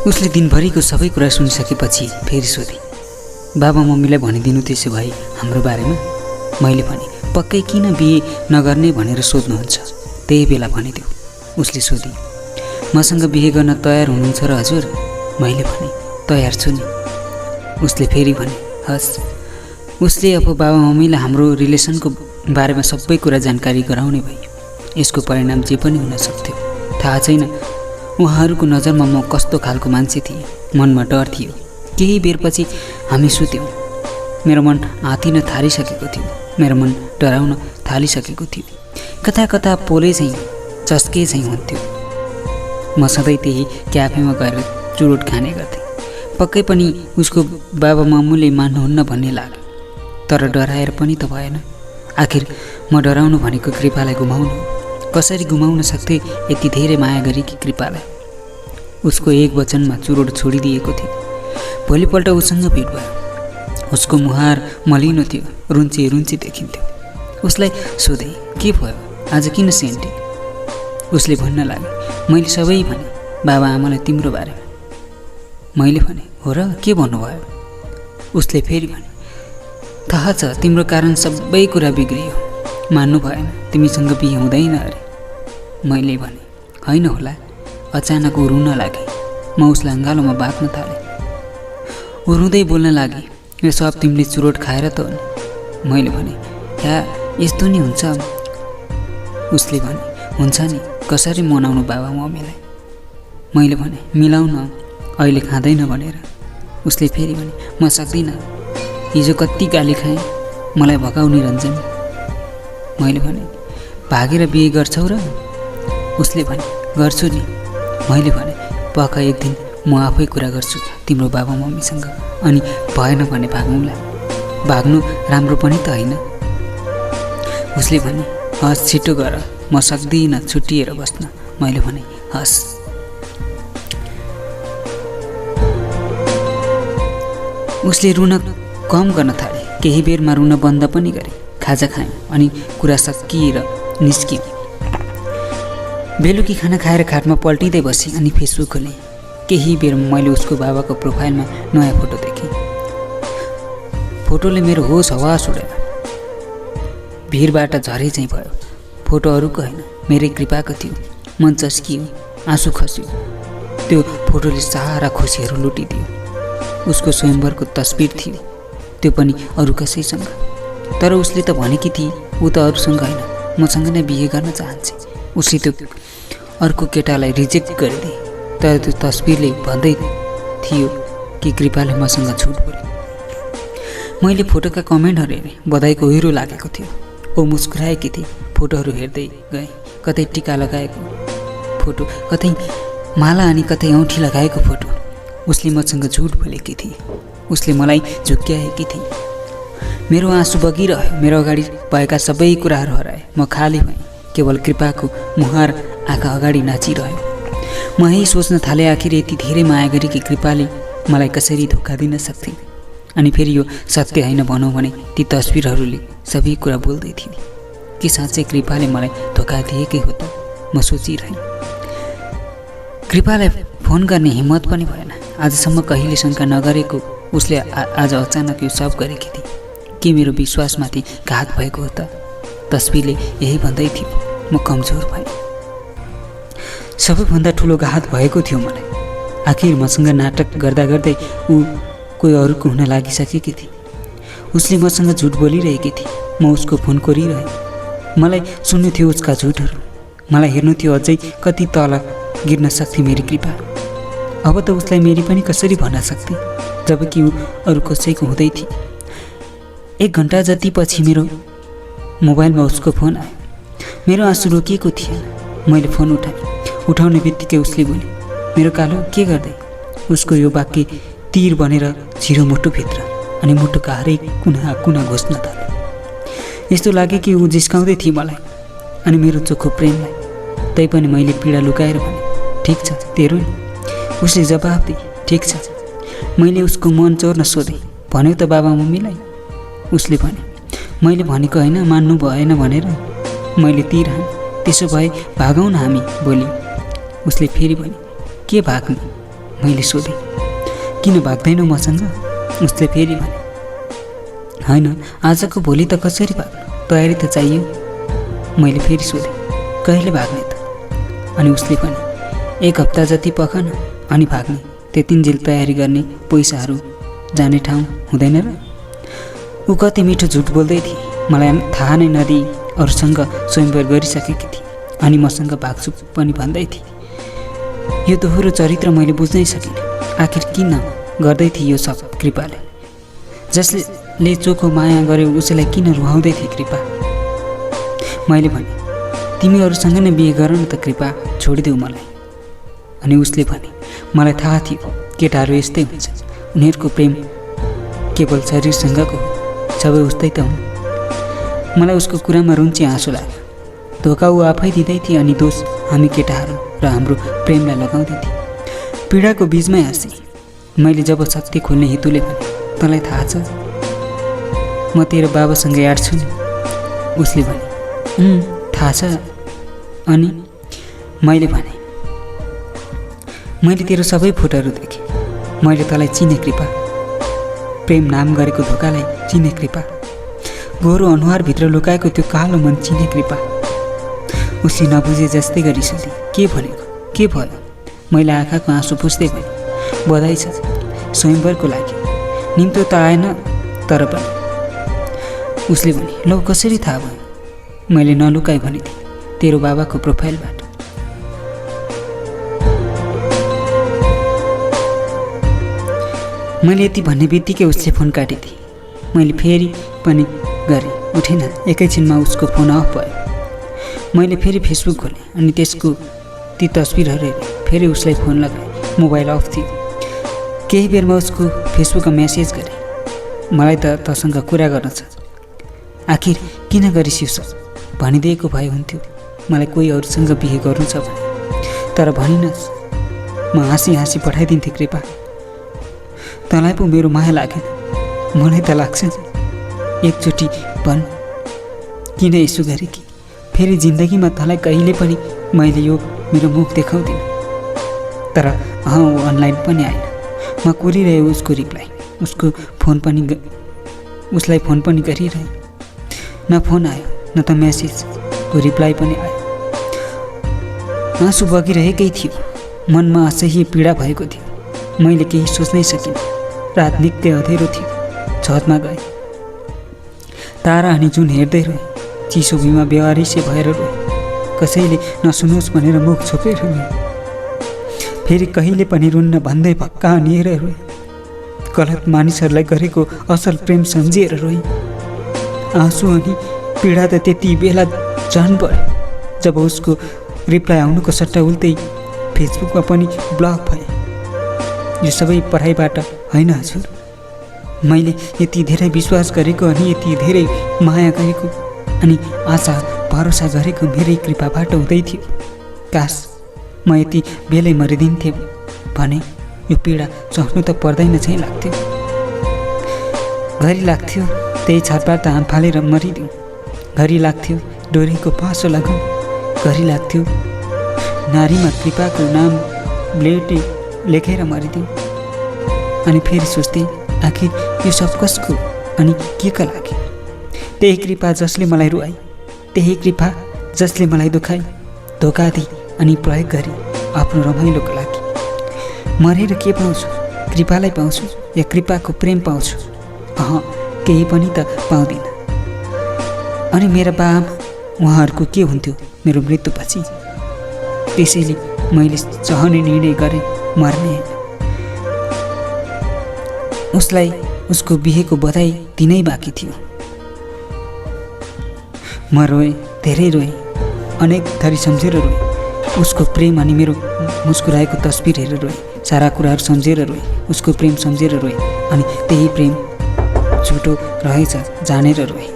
उसले दिनभरिको सबै कुरा सुनिसकेपछि फेरि सोधे, बाबा मम्मीलाई भनिदिनु त्यसो भए हाम्रो बारेमा? मैले भने, पक्कै किन बिहे नगर्ने भनेर सोध्नुहुन्छ? त्यही बेला भनिदेऊ। उसले सोधी, मसँग बिहे गर्न तयार हुनुहुन्छ र हजुर? मैले भने, तयार छु नि। उसले फेरि भने, हस्। उसले अब बाबा मम्मीलाई हाम्रो रिलेसनको बारेमा सबै कुरा जानकारी गराउने भए। यसको परिणाम जे पनि हुन सक्थ्यो थाहा छैन। उहाँहरूको नजरमा म कस्तो खालको मान्छे थिएँ। मनमा डर थियो। केही बेरपछि हामी सुत्यौँ। मेरो मन आँतिन थालिसकेको थियो। मेरो मन डराउन थालिसकेको थियो। कता कता पोले चाहिँ चस्के चाहिँ हुन्थ्यो। म सधैँ त्यही क्याफेमा गएर चुरोट खाने गर्थेँ। पक्कै पनि उसको बाबा मामुले मान्नुहुन्न भन्ने लाग्यो। तर डराएर पनि त भएन। आखिर म डराउनु भनेको कृपालाई गुमाउनु। कसरी गुमाउन सक्थे यति धेरै माया गरेकी कृपालाई? उसको एक वचनमा चुरोट छोडिदिएको थियो। भोलिपल्ट उसँग भेट भयो। उसको मुहार मलिनो थियो। रुन्ची रुन्ची देखिन्थ्यो। उसलाई सोधे, के भयो आज, किन सेन्टी? उसले भन्न लाग्यो, मैले सबै भने बाबा आमालाई तिम्रो बारेमा। मैले भने, हो र, के भन्नुभयो? उसले फेरि भने, थाहा छ तिम्रो कारण सबै कुरा बिग्रियो। मान्नु भएन, तिमीसँग बिहे हुँदैन अरे। मैले भने, होइन होला। अचानक ऊ रुन लागे। म उसलाई अँगालोमा बाँध्न थालेँ। ऊ रुँदै बोल्न लागे, यो सब तिमीले चुरोट खाएर त हो नि। मैले भने, या यस्तो नि हुन्छ? उसले भने, हुन्छ नि। कसरी मनाउनु बाबा मम्मीलाई? मैले भने, मिलाउन, अहिले खाँदैन भनेर। उसले फेरि भने, म सक्दिनँ। हिजो कति गाली खाएँ, मलाई भगाउने रञ्जन। मैले भने, भागेर बिहे गर्छौ र? उसले भने, गर्छु नि। मैले भने, पक्का एक दिन म आफै कुरा गर्छु तिम्रो बाबा मम्मीसँग, अनि भएन भने भागौँला। भाग्नु राम्रो पनि त होइन। उसले भने, हस् छिटो गर, म सक्दिनँ छुट्टिएर बस्न। मैले भने, हस्। उसले रुन कम गर्न थाले। केही बेरमा रुन बन्द पनि गरे। खाजा खायौँ अनि कुरा सकिएर निस्क्यौँ। बेलुकी खाना खाएर खाटमा पल्टिँदै बसेँ अनि फेसबुक खोलेँ। केही बेरमा मैले उसको बाबाको प्रोफाइलमा नयाँ फोटो देखेँ। फोटोले मेरो होस हवास उडायो। भिरबाट झरे चाहिँ भयो। फोटो अरूको होइन, मेरै कृपाको थियो। मन चस्कियो, आँसु खस्यो। त्यो फोटोले सारा खुसीहरू लुटिदियो। उसको स्वयंवरको तस्बिर थियो, त्यो पनि अरू कसैसँग। तर उसले त भनेकी थिए ऊ त अरूसँग होइन, मसँग नै बिहे गर्न चाहन्छे। उसले त्यो अर्को केटालाई रिजेक्ट गरिदिए। तर त्यो तस्बिरले भन्दै थियो कि कृपाले मसँग झुट बोल्यो। मैले फोटोका कमेन्टहरू हेरेँ। बधाईको हिरो लागेको थियो। ऊ मुस्कुराएकी थिए। फोटोहरू हेर्दै गएँ। कतै टिका लगाएको फोटो, कतै माला अनि कतै औँठी लगाएको फोटो। उसले मसँग झुट बोलेकी थिए। उसले मलाई झुक्क्याएकी थिए। मेरो आँसु बगिरह्यो। मेरो अगाडि भएका सबै कुराहरू हराए। म खाली भएँ। केवल कृपाको मुहार आँखा अगाडि नाचिरह्यो। म यही सोच्न थालेँ, आखिर यति धेरै माया गरेकी कृपाले मलाई कसरी धोका दिन सक्थे? अनि फेरि यो सत्य होइन भनौँ भने ती तस्बिरहरूले सबै कुरा बोल्दै थिए। के साँच्चै कृपाले मलाई धोका दिएकै हो त? म सोचिरहेँ। कृपालाई फोन गर्ने हिम्मत पनि भएन। आजसम्म कहिले शङ्का नगरेको उसले आज अचानक यो सब गरेकी थिए। के मेरो विश्वासमाथि घात भएको हो त? तस्बिरले यही भन्दै थियो। म कमजोर भएँ। सबैभन्दा ठुलो घात भएको थियो मलाई। आखिर मसँग नाटक गर्दा गर्दै ऊ कोही अरूको हुन लागिसकेकी थिए। उसले मसँग झुट बोलिरहेकी थिए। म उसको फोन कोरिरहेँ। मलाई सुन्नु थियो उसका झुटहरू। मलाई हेर्नु थियो अझै कति तल गिर्न सक्थे मेरी कृपा। अब त उसलाई मेरी पनि कसरी भन्न सक्थे, जबकि ऊ अरू कसैको हुँदै थिए। 1 घन्टा जति पछि मेरो मोबाइलमा उसको फोन आयो। मेरो आँसु रोकिएको थिएन। मैले फोन उठाएँ। उठाउने बित्तिकै उसले बोले, मेरो कालो के गर्दै? उसको यो वाक्य तीर बनेर छिरो मुटुभित्र अनि मुटुका हरेक कुना कुना घोस्न थाल्यो। यस्तो लाग्यो कि ऊ जिस्काउँदै थिए मलाई अनि मेरो चोखो प्रेमलाई। तैपनि मैले पीडा लुकाएर भने, ठिक छ तेरो नि। उसले जवाफ दिए, ठिक छ। मैले उसको मन चोर्न सोधेँ, भन्यो त बाबा मम्मीलाई? उसले भने, मैले भनेको होइन, मान्नु भएन भनेर। मैले तीर हाने। त्यसो भए भागौँ न हामी भोलि। उसले फेरि भने, के भाग्नु? मैले सोधेँ। किन भाग्दैनौ मसँग? उसले फेरि भने। होइन, आजको भोलि त कसरी भाग्नु, तयारी त चाहियो। मैले फेरि सोधेँ, कहिले भाग्ने त? अनि उसले भने, 1 हप्ता जति पखन अनि भाग्ने। त्यतिन्जेल तयारी गर्ने, पैसाहरू जाने ठाउँ हुँदैन र? ऊ कति मिठो झुट बोल्दै थिए, मलाई थाहा नै नदिई अरूसँग स्वयंवर गरिसकेकी थिए अनि मसँग भाग्छु पनि भन्दै थिए। यो दोहोरो चरित्र मैले बुझ्नै सकिनँ। आखिर किन गर्दै थिए यो सब कृपाले? जसले चोखो माया गर्यो उसैलाई किन रुवाउँदै थिए कृपा? मैले भने, तिमी अरूसँग नै बिहे गर न त कृपा, छोडिदेऊ मलाई। अनि उसले भने, मलाई थाहा थियो केटाहरू यस्तै हुन्छ, उनीहरूको प्रेम केवल शरीरसँगको हो, सबै उस्तै त हुन्। मलाई उसको कुरामा रुन्ची आँसु लाग्यो। धोका ऊ आफै दिँदै थिए अनि दोष हामी केटाहरू र हाम्रो प्रेमलाई लगाउँदै थिए। पीडाको बीचमै हाँसेँ। मैले जब शक्ति खोल्ने हेतुले भने, तँलाई थाहा छ म तेरो बाबासँग याड छु नि? उसले भने, थाहा छ। अनि मैले भने, मैले तेरो सबै फोटोहरू देखेँ। मैले तँलाई चिने कृपा, प्रेम नाम गरेको धोकालाई चिने कृपा, गोरो अनुहारभित्र लुकाएको त्यो कालो मन चिने कृपा। उसले नबुझे जस्तै गरी सोधे, के भनेको, के भयो? मैले आँखाको आँसु पुस्दै भने, बधाई छ स्वयंवरको लागि, निम्तो त आएन तर पनि। उसले भने, लौ कसरी थाहा भयो? मैले नलुकाई भने थिएँ, तेरो बाबाको प्रोफाइलबाट। मैले यति भन्ने बित्तिकै उसले फोन काटिदिए। मैले फेरि पनि गरेँ, उठेन। एकैछिनमा उसको फोन अफ भयो। मैले फेरि फेसबुक खोलेँ अनि त्यसको ती तस्बिरहरू हेरेँ। फेरि उसलाई फोन लगाएँ, मोबाइल अफ थियो। केही बेरमा उसको फेसबुकमा मेसेज गरेँ, मलाई त तसँग कुरा गर्न छ, आखिर किन गरिस् यो? भनिदिएको भए हुन्थ्यो, मलाई कोही अरूसँग बिहे गर्नु छ भने। तर भनिनस्, म हाँसी हाँसी पठाइदिन्थेँ कृपा। तँलाई पो मेरो माया लागेन, मलाई त लाग्छ। एकचोटि भन, किन यसो गरेँ कि? फेरि जिन्दगीमा तँलाई कहिले पनि मैले यो मेरो मुख देखाउँदिनँ। तर ऊ अनलाइन पनि आएन। म कोरिरहेँ उसको रिप्लाई, उसलाई फोन पनि गरिरहेँ। न फोन आयो न त मेसेजको रिप्लाई पनि आयो। आँसु बगिरहेकै थियो, मनमा असह्य पीडा भएको थियो। मैले केही सोच्नै सकिनँ। रात निकै अँधेरो थियो। छतमा गएँ, तारा अनि जुन हेर्दै रोएँ। चिसो भुइँमा बेवारिसे भएर रोएँ। कसैले नसुनोस् भनेर मुख छोपेर रोएँ। फेरि कहिले पनि रुन्न भन्दै भक्का निएर रोएँ। गलत मानिसहरूलाई गरेको असल प्रेम सम्झिएर रोएँ। आँसु अनि पीडा त त्यति बेला झन् बढ्यो जब उसको रिप्लाई आउनुको सट्टा उल्टै फेसबुकमा पनि ब्लक भए। यो सबै पढाइबाट होइन हजुर। मैले यति धेरै विश्वास गरेको अनि यति धेरै माया गरेको अनि आशा भरोसा गरेको मेरै कृपाबाट हुँदै थियो। काश म यति बेलै मरिदिन्थेँ भने यो पीडा सहनु त पर्दैन चाहिँ लाग्थ्यो। घरि लाग्थ्यो त्यही छतबाट हाम फालेर मरिदिउँ। घरि लाग्थ्यो डोरीको पासो लगाउँ। घरि लाग्थ्यो नारीमा कृपाको नाम ब्लेडले लेखेर मरिदिउँ। अनि फेरि सोच्थेँ, आखिर यो सब कसको अनि के का लागि? त्यही कृपा जसले मलाई रुवाई, त्यही कृपा जसले मलाई दुखाई, धोका दिई अनि प्रयोग गरी आफ्नो रमाइलोको लागि। मरेर के पाउँछु? कृपालाई पाउँछु या कृपाको प्रेम पाउँछु? केही पनि त पाउँदिनँ। अनि मेरा बाआमा उहाँहरूको के हुन्थ्यो मेरो मृत्युपछि? त्यसैले मैले सहने निर्णय गरेँ, मर्ने। उसलाई उसको बिहेको बधाई दिनै बाँकी थियो। म रोएँ, धेरै रोएँ, अनेक थरी सम्झेर रोएँ। उसको प्रेम अनि मेरो मुस्कुराएको तस्बिर हेरेर रोएँ। सारा कुराहरू सम्झेर रोएँ, उसको प्रेम सम्झेर रोएँ। अनि त्यही प्रेम झुटो रहेछ जानेर रोएँ।